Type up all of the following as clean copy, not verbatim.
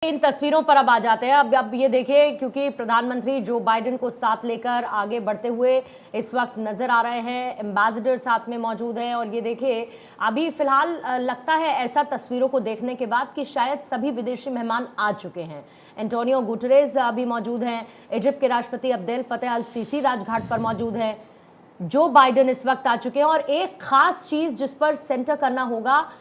इन तस्वीरों पर अब आ जाते हैं। अब ये देखिए, क्योंकि प्रधानमंत्री जो बाइडेन को साथ लेकर आगे बढ़ते हुए इस वक्त नजर आ रहे हैं, एम्बेसडर साथ में मौजूद हैं। और ये देखिए, अभी फिलहाल लगता है ऐसा तस्वीरों को देखने के बाद कि शायद सभी विदेशी मेहमान आ चुके हैं। एंटोनियो गुटेरेस अभी मौजूद हैं, इजिप्ट के राष्ट्रपति अब्देल फतेह अल सीसी राजघाट पर मौजूद हैं, जो बाइडेन इस वक्त आ चुके हैं। और एक खास चीज जिस पर सेंटर करना होगा,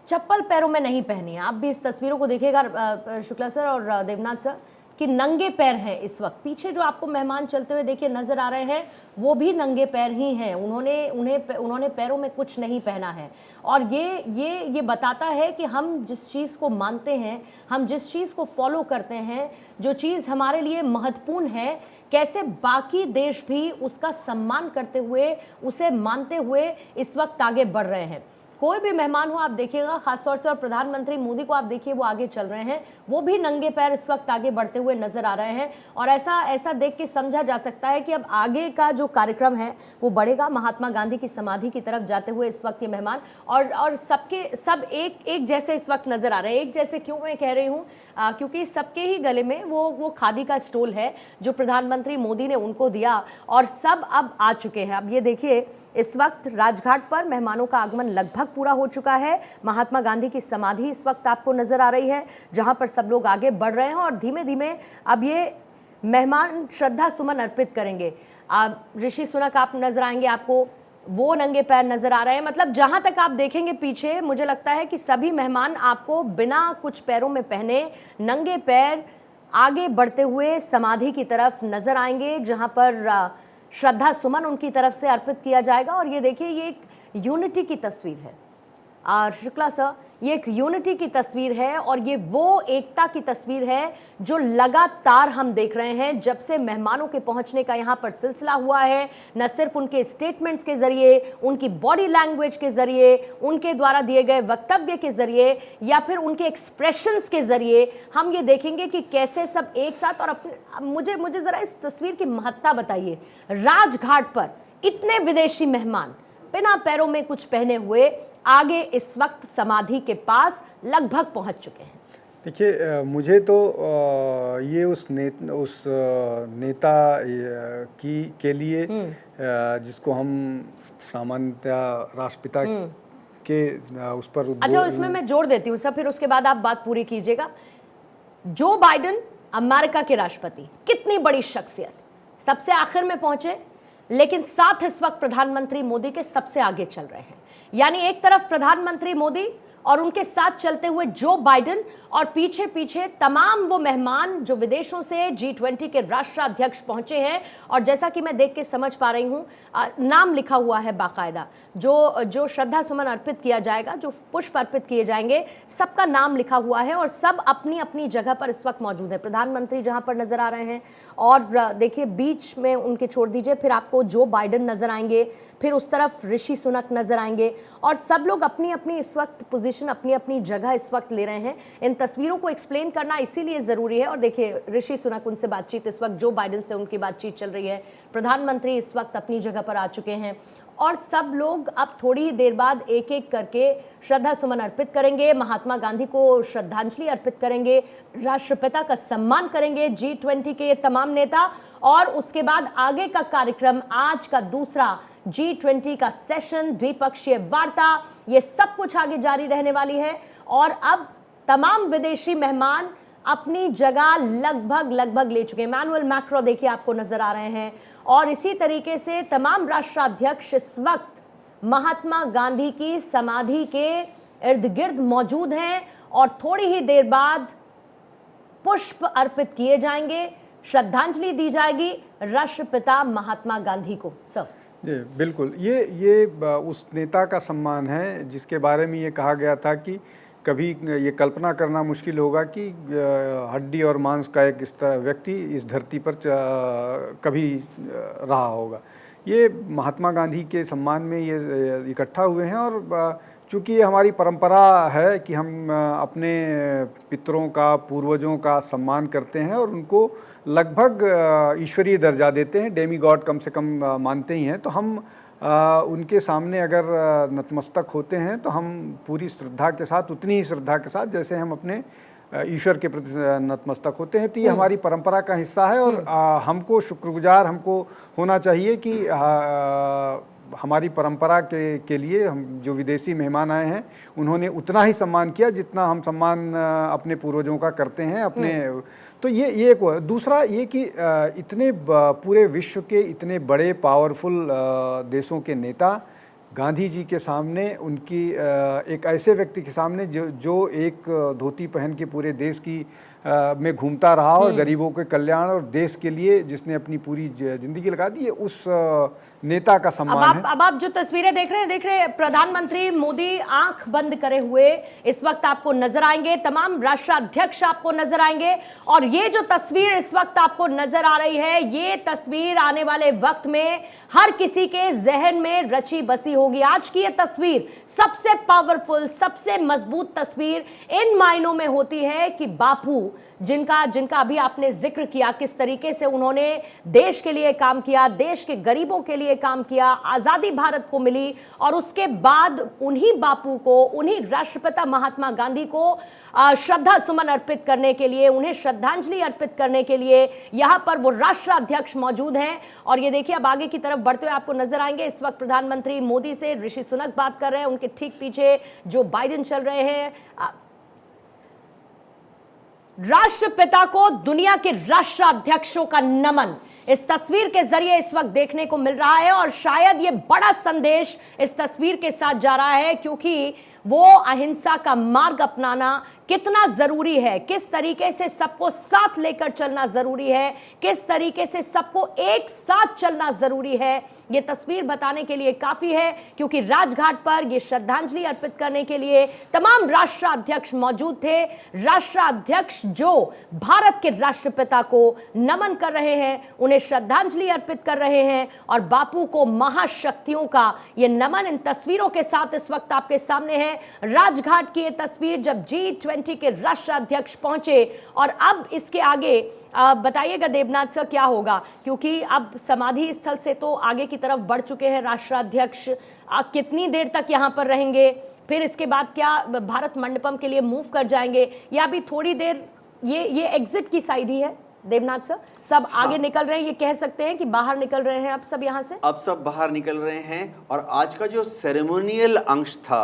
चप्पल पैरों में नहीं पहनी है। आप भी इस तस्वीरों को देखिएगा शुक्ला सर और देवनाथ सर, कि नंगे पैर हैं इस वक्त। पीछे जो आपको मेहमान चलते हुए देखिए नजर आ रहे हैं, वो भी नंगे पैर ही हैं। उन्होंने पैरों में कुछ नहीं पहना है। और ये बताता है कि हम जिस चीज़ को मानते हैं, हम जिस चीज़ को फॉलो करते हैं, जो चीज़ हमारे लिए महत्वपूर्ण है, कैसे बाकी देश भी उसका सम्मान करते हुए, उसे मानते हुए इस वक्त आगे बढ़ रहे हैं। कोई भी मेहमान हो आप देखिएगा, खासतौर से, और प्रधानमंत्री मोदी को आप देखिए, वो आगे चल रहे हैं, वो भी नंगे पैर इस वक्त आगे बढ़ते हुए नजर आ रहे हैं। और ऐसा देख के समझा जा सकता है कि अब आगे का जो कार्यक्रम है वो बढ़ेगा। महात्मा गांधी की समाधि की तरफ जाते हुए इस वक्त ये मेहमान और सब एक जैसे इस वक्त नजर आ रहे हैं। एक जैसे क्यों मैं कह रही हूँ, क्योंकि सबके ही गले में वो खादी का स्टोल है जो प्रधानमंत्री मोदी ने उनको दिया, और सब अब आ चुके हैं। अब ये देखिए, इस वक्त राजघाट पर मेहमानों का आगमन लगभग पूरा हो चुका है। महात्मा गांधी की समाधि इस वक्त आपको नजर आ रही है, जहां पर सब लोग आगे बढ़ रहे हैं और धीमे धीमे अब ये मेहमान श्रद्धा सुमन अर्पित करेंगे। ऋषि सुनक आप नजर आएंगे, आपको वो नंगे पैर नजर आ रहे हैं। मतलब जहां तक आप देखेंगे पीछे, मुझे लगता है कि सभी मेहमान आपको बिना कुछ पैरों में पहने नंगे पैर आगे बढ़ते हुए समाधि की तरफ नजर आएंगे, जहां पर श्रद्धा सुमन उनकी तरफ से अर्पित किया जाएगा। और ये देखिए, ये एक यूनिटी की तस्वीर है। शुक्ला सर, ये एक यूनिटी की तस्वीर है, और ये वो एकता की तस्वीर है जो लगातार हम देख रहे हैं जब से मेहमानों के पहुंचने का यहाँ पर सिलसिला हुआ है। न सिर्फ उनके स्टेटमेंट्स के जरिए, उनकी बॉडी लैंग्वेज के जरिए, उनके द्वारा दिए गए वक्तव्य के जरिए, या फिर उनके एक्सप्रेशंस के जरिए हम ये देखेंगे कि कैसे सब एक साथ। और अपने मुझे जरा इस तस्वीर की महत्ता बताइए। राजघाट पर इतने विदेशी मेहमान बिना पैरों में कुछ पहने हुए आगे इस वक्त समाधि के पास लगभग पहुंच चुके हैं। देखिए, मुझे तो ये उस नेता के लिए, जिसको हम सामान्यतः राष्ट्रपिता के उस पर अच्छा, इसमें मैं जोड़ देती हूँ सर, फिर उसके बाद आप बात पूरी कीजिएगा। जो बाइडेन अमेरिका के राष्ट्रपति, कितनी बड़ी शख्सियत, सबसे आखिर में पहुंचे, लेकिन साथ इस वक्त प्रधानमंत्री मोदी के सबसे आगे चल रहे हैं। यानी एक तरफ प्रधानमंत्री मोदी और उनके साथ चलते हुए जो बाइडेन, और पीछे पीछे तमाम वो मेहमान जो विदेशों से G20 के राष्ट्राध्यक्ष पहुंचे हैं। और जैसा कि मैं देख के समझ पा रही हूं, नाम लिखा हुआ है बाकायदा, जो श्रद्धा सुमन अर्पित किया जाएगा, जो पुष्प अर्पित किए जाएंगे, सबका नाम लिखा हुआ है और सब अपनी अपनी जगह पर इस वक्त मौजूद है। प्रधानमंत्री जहां पर नजर आ रहे हैं, और देखिए बीच में उनके छोड़ दीजिए, फिर आपको जो बाइडेन नजर आएंगे, फिर उस तरफ ऋषि सुनक नजर आएंगे, और सब लोग अपनी अपनी इस वक्त पोजीशन, अपनी अपनी जगह इस वक्त ले रहे हैं। इन तस्वीरों को एक्सप्लेन करना इसीलिए जरूरी है। और देखिए, ऋषि सुनक, उनसे बातचीत इस वक्त, जो बाइडेन से उनकी बातचीत चल रही है, प्रधानमंत्री इस वक्त अपनी जगह पर आ चुके हैं, और सब लोग अब थोड़ी ही देर बाद एक एक करके श्रद्धा सुमन अर्पित करेंगे, महात्मा गांधी को श्रद्धांजलि अर्पित करेंगे, राष्ट्रपिता का सम्मान करेंगे, G20 के तमाम नेता। और उसके बाद आगे का कार्यक्रम, आज का दूसरा G20 का सेशन, द्विपक्षीय वार्ता, ये सब कुछ आगे जारी रहने वाली है। और अब तमाम विदेशी मेहमान अपनी जगह लगभग ले चुके हैं। इमैनुअल मैक्रो देखिए आपको नजर आ रहे हैं, और इसी तरीके से तमाम राष्ट्राध्यक्ष इस वक्त महात्मा गांधी की समाधि के इर्द गिर्द मौजूद हैं। और थोड़ी ही देर बाद पुष्प अर्पित किए जाएंगे, श्रद्धांजलि दी जाएगी राष्ट्रपिता महात्मा गांधी को। सर जी बिल्कुल, ये उस नेता का सम्मान है जिसके बारे में ये कहा गया था कि कभी ये कल्पना करना मुश्किल होगा कि हड्डी और मांस का एक इस व्यक्ति इस धरती पर कभी रहा होगा। ये महात्मा गांधी के सम्मान में ये इकट्ठा हुए हैं। और चूँकि ये हमारी परंपरा है कि हम अपने पितरों का, पूर्वजों का सम्मान करते हैं और उनको लगभग ईश्वरीय दर्जा देते हैं, डेमी गॉड कम से कम मानते ही हैं, तो हम उनके सामने अगर नतमस्तक होते हैं तो हम पूरी श्रद्धा के साथ, उतनी ही श्रद्धा के साथ जैसे हम अपने ईश्वर के प्रति नतमस्तक होते हैं। तो ये हमारी परंपरा का हिस्सा है और हमको शुक्रगुजार हमको होना चाहिए कि हमारी परंपरा के लिए हम जो विदेशी मेहमान आए हैं उन्होंने उतना ही सम्मान किया जितना हम सम्मान अपने पूर्वजों का करते हैं अपने। तो ये एक दूसरा ये कि इतने पूरे विश्व के इतने बड़े पावरफुल देशों के नेता गांधी जी के सामने उनकी एक ऐसे व्यक्ति के सामने जो एक धोती पहन के पूरे देश की में घूमता रहा और गरीबों के कल्याण और देश के लिए जिसने अपनी पूरी जिंदगी लगा दी है, उस नेता का सम्मान है। अब आप जो तस्वीरें देख रहे हैं प्रधानमंत्री मोदी आंख बंद करे हुए इस वक्त आपको नजर आएंगे, तमाम राष्ट्राध्यक्ष आपको नजर आएंगे और ये जो तस्वीर इस वक्त आपको नजर आ रही है ये तस्वीर आने वाले वक्त में हर किसी के जहन में रची बसी होगी। आज की ये तस्वीर सबसे पावरफुल, सबसे मजबूत तस्वीर इन मायनों में होती है कि बापू जिनका अभी आपने जिक्र किया, किस तरीके से उन्होंने देश के लिए काम किया, देश के गरीबों के लिए काम किया, आजादी भारत को मिली और उसके बाद उन्हीं बापू को, उन्हीं राष्ट्रपिता महात्मा गांधी को श्रद्धा सुमन अर्पित करने के लिए, उन्हें श्रद्धांजलि अर्पित करने के लिए यहां पर वो राष्ट्राध्यक्ष मौजूद हैं। और ये देखिए अब आगे की तरफ बढ़ते हुए आपको नजर आएंगे। इस वक्त प्रधानमंत्री मोदी से ऋषि सुनक बात कर रहे हैं, उनके ठीक पीछे जो बाइडेन चल रहे हैं। राष्ट्रपिता को दुनिया के राष्ट्राध्यक्षों का नमन इस तस्वीर के जरिए इस वक्त देखने को मिल रहा है और शायद ये बड़ा संदेश इस तस्वीर के साथ जा रहा है क्योंकि वो अहिंसा का मार्ग अपनाना कितना जरूरी है, किस तरीके से सबको साथ लेकर चलना जरूरी है, किस तरीके से सबको एक साथ चलना जरूरी है, ये तस्वीर बताने के लिए काफी है क्योंकि राजघाट पर ये श्रद्धांजलि अर्पित करने के लिए तमाम राष्ट्राध्यक्ष मौजूद थे। राष्ट्राध्यक्ष जो भारत के राष्ट्रपिता को नमन कर रहे हैं, उन्हें श्रद्धांजलि अर्पित कर रहे हैं और बापू को महाशक्तियों का ये नमन इन तस्वीरों के साथ इस वक्त आपके सामने है। राजघाट की ये तस्वीर जब G20 के राष्ट्राध्यक्ष पहुंचे और अब इसके आगे बताइएगा देवनाथ सर क्या होगा क्योंकि अब समाधि स्थल से तो आगे की तरफ बढ़ चुके हैं राष्ट्राध्यक्ष, कितनी देर तक यहां पर रहेंगे, फिर इसके बाद क्या भारत मंडपम के लिए मूव कर जाएंगे या अभी थोड़ी देर ये एग्जिट की साइड ही है देवनाथ सर? सब आगे निकल रहे हैं, ये कह सकते हैं कि बाहर निकल रहे हैं अब सब यहाँ से? अब सब बाहर निकल रहे हैं और आज का जो सेरेमोनियल अंश था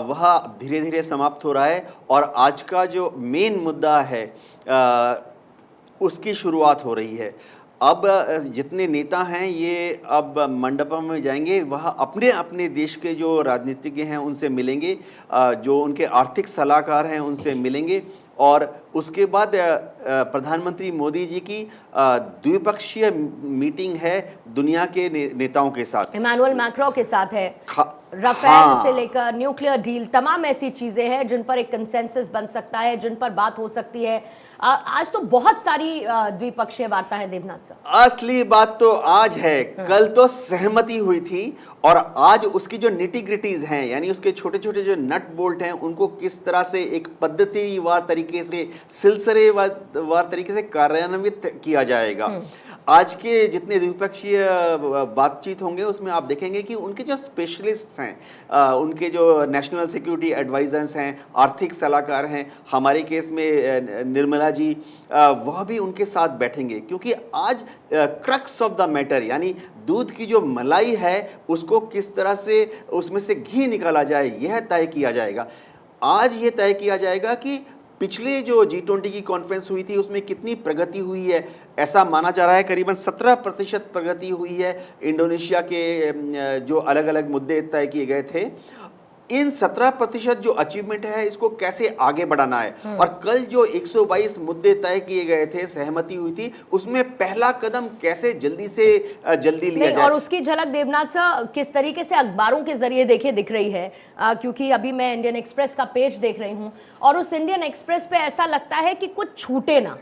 वह धीरे धीरे समाप्त हो रहा है और आज का जो मेन मुद्दा है उसकी शुरुआत हो रही है। अब जितने नेता हैं ये अब मंडपम में जाएंगे, वह अपने अपने देश के जो राजनीतिज्ञ हैं उनसे मिलेंगे, जो उनके आर्थिक सलाहकार हैं उनसे मिलेंगे और उसके बाद प्रधानमंत्री मोदी जी की द्विपक्षीय मीटिंग है दुनिया के नेताओं के साथ, इमैनुअल मैक्रो के साथ है। राफेल से लेकर न्यूक्लियर डील, तमाम ऐसी चीजें हैं जिन पर एक कंसेंसस बन सकता है, जिन पर बात हो सकती है। आज तो बहुत सारी द्विपक्षीय वार्ता है देवनाथ सर। असली बात तो आज है, कल तो सहमति हुई थी और आज उसकी जो निटी ग्रिटीज हैं यानी उसके छोटे छोटे जो नट बोल्ट हैं उनको किस तरह से एक पद्धतिवार तरीके से, सिलसिलेवार तरीके से कार्यान्वित किया जाएगा। आज के जितने द्विपक्षीय बातचीत होंगे उसमें आप देखेंगे कि उनके जो स्पेशलिस्ट हैं, उनके जो नेशनल सिक्योरिटी एडवाइजर्स हैं, आर्थिक सलाहकार हैं, हमारे केस में निर्मला जी, वह भी उनके साथ बैठेंगे क्योंकि आज क्रक्स ऑफ द मैटर यानी दूध की जो मलाई है उसको किस तरह से उसमें से घी निकाला जाए यह तय किया जाएगा। आज ये तय किया जाएगा कि पिछले जो G20 की कॉन्फ्रेंस हुई थी उसमें कितनी प्रगति हुई है। ऐसा माना जा रहा है करीबन 17% प्रगति हुई है। इंडोनेशिया के जो अलग अलग मुद्दे तय किए गए थे, इन 17% जो अचीवमेंट है इसको कैसे आगे बढ़ाना है और कल जो 122 मुद्दे तय किए गए थे, सहमति हुई थी, उसमें पहला कदम कैसे जल्दी से जल्दी लिया जाए। और उसकी झलक देवनाथ सर किस तरीके से अखबारों के जरिए दिख रही है क्योंकि अभी मैं इंडियन एक्सप्रेस का पेज देख रही हूँ और उस इंडियन एक्सप्रेस पे ऐसा लगता है कि कुछ छूटे ना,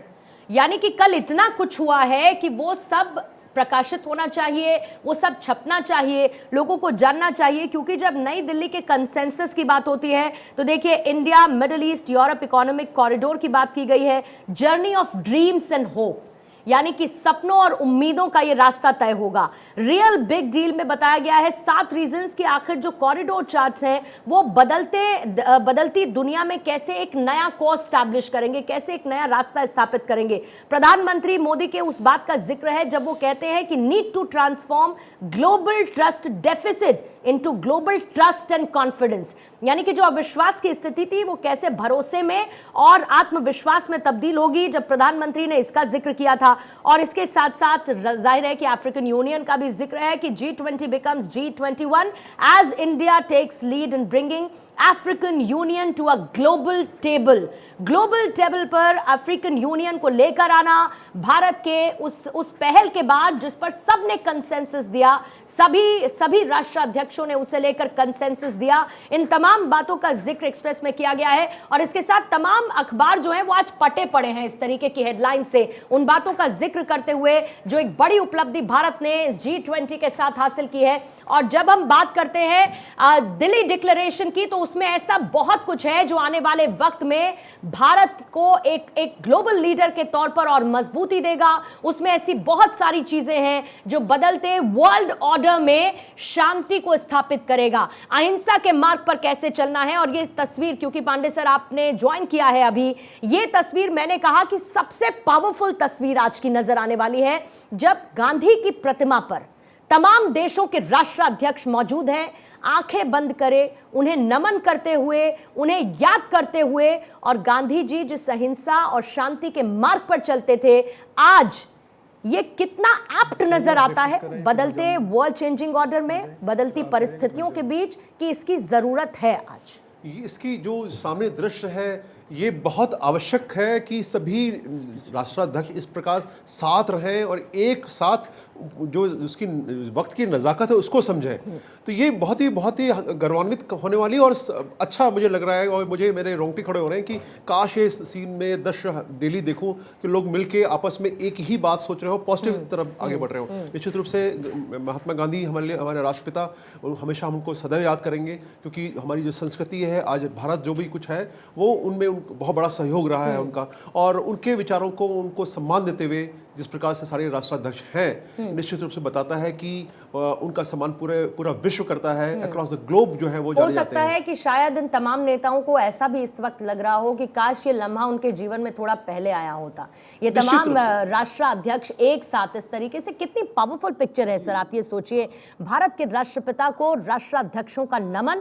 यानी कि कल इतना कुछ हुआ है कि वो सब प्रकाशित होना चाहिए, वो सब छपना चाहिए, लोगों को जानना चाहिए क्योंकि जब नई दिल्ली के कंसेंसस की बात होती है तो देखिए India, middle east, Europe economic corridor की बात की गई है, journey of dreams and hope, यानी कि सपनों और उम्मीदों का ये रास्ता तय होगा। रियल बिग डील में बताया गया है 7 रीजंस कि आखिर जो कॉरिडोर चार्ट्स हैं वो बदलती दुनिया में कैसे एक नया कोर्स स्टैब्लिश करेंगे, कैसे एक नया रास्ता स्थापित करेंगे। प्रधानमंत्री मोदी के उस बात का जिक्र है जब वो कहते हैं कि need to transform global trust deficit into global trust and confidence, यानी कि जो अविश्वास की स्थिति थी वो कैसे भरोसे में और आत्मविश्वास में तब्दील होगी, जब प्रधानमंत्री ने इसका जिक्र किया था। और इसके साथ साथ जाहिर है कि अफ्रीकन यूनियन का भी जिक्र है कि G20 becomes G21 as India takes lead in bringing African Union to a global table पर अफ्रीकन यूनियन को लेकर आना, भारत के उस पहल के बाद जिस पर सबने कंसेंसस दिया, सभी राष्ट्राध्यक्षों ने उसे लेकर कंसेंसस दिया, इन तमाम बातों का जिक्र एक्सप्रेस में किया गया है। और इसके साथ तमाम अखबार जो हैं वो आज पटे पड़े हैं इस तरीके की हेडलाइन से, उन बातों का जिक्र करते हुए जो एक बड़ी उपलब्धि भारत ने इस G20 के साथ हासिल की है। और जब हम बात करते हैं दिल्ली डिक्लेरेशन की, तो उसमें ऐसा बहुत कुछ है जो आने वाले वक्त में भारत को एक ग्लोबल लीडर के तौर पर और मजबूती देगा। उसमें ऐसी बहुत सारी चीजें हैं जो बदलते वर्ल्ड ऑर्डर में शांति को स्थापित करेगा, अहिंसा के मार्ग पर कैसे चलना है। और ये तस्वीर, क्योंकि पांडे सर आपने ज्वाइन किया है अभी, ये तस्वीर मैंने कहा कि सबसे पावरफुल तस्वीर आज की नजर आने वाली है, जब गांधी की प्रतिमा पर तमाम देशों के राष्ट्राध्यक्ष मौजूद हैं, आंखें बंद करे, उन्हें नमन करते हुए, उन्हें याद करते हुए, और गांधी जी जिस अहिंसा और शांति के मार्ग पर चलते थे, आज ये कितना एप्ट नजर आता है बदलते वर्ल्ड चेंजिंग ऑर्डर में, बदलती परिस्थितियों के बीच, कि इसकी जरूरत है आज। इसकी जो सामने दृश्य है ये बहुत आवश्यक है कि सभी राष्ट्राध्यक्ष इस प्रकार साथ रहें और एक साथ जो उसकी वक्त की नज़ाकत है उसको समझें। तो ये बहुत ही गौरवान्वित होने वाली और अच्छा मुझे लग रहा है, और मुझे मेरे रोंगटे खड़े हो रहे हैं कि काश ये सीन में दृश्य डेली देखूं कि लोग मिलके आपस में एक ही बात सोच रहे हो, पॉजिटिव तरफ आगे बढ़ रहे हो। निश्चित रूप से महात्मा गांधी हमारे राष्ट्रपिता, और हमेशा हम उनको सदैव याद करेंगे, क्योंकि हमारी जो संस्कृति है, आज भारत जो भी कुछ है वो उनमें बहुत बड़ा सहयोग रहा है उनका, और उनके विचारों को उनको सम्मान देते हुए जिस प्रकार से सारे राष्ट्राध्यक्ष हैं, निश्चित रूप से बताता है कि उनका सम्मान पूरा विश्व करता है, अक्रॉस द ग्लोब जो है वो जाने जाते हैं। हो सकता है कि शायद इन तमाम नेताओं को ऐसा भी इस वक्त लग रहा हो कि काश ये लम्हा उनके जीवन में थोड़ा पहले आया होता। ये तमाम राष्ट्राध्यक्ष एक साथ इस तरीके से, कितनी पावरफुल पिक्चर है सर। आप ये सोचिए, भारत के राष्ट्रपिता को राष्ट्राध्यक्षों का नमन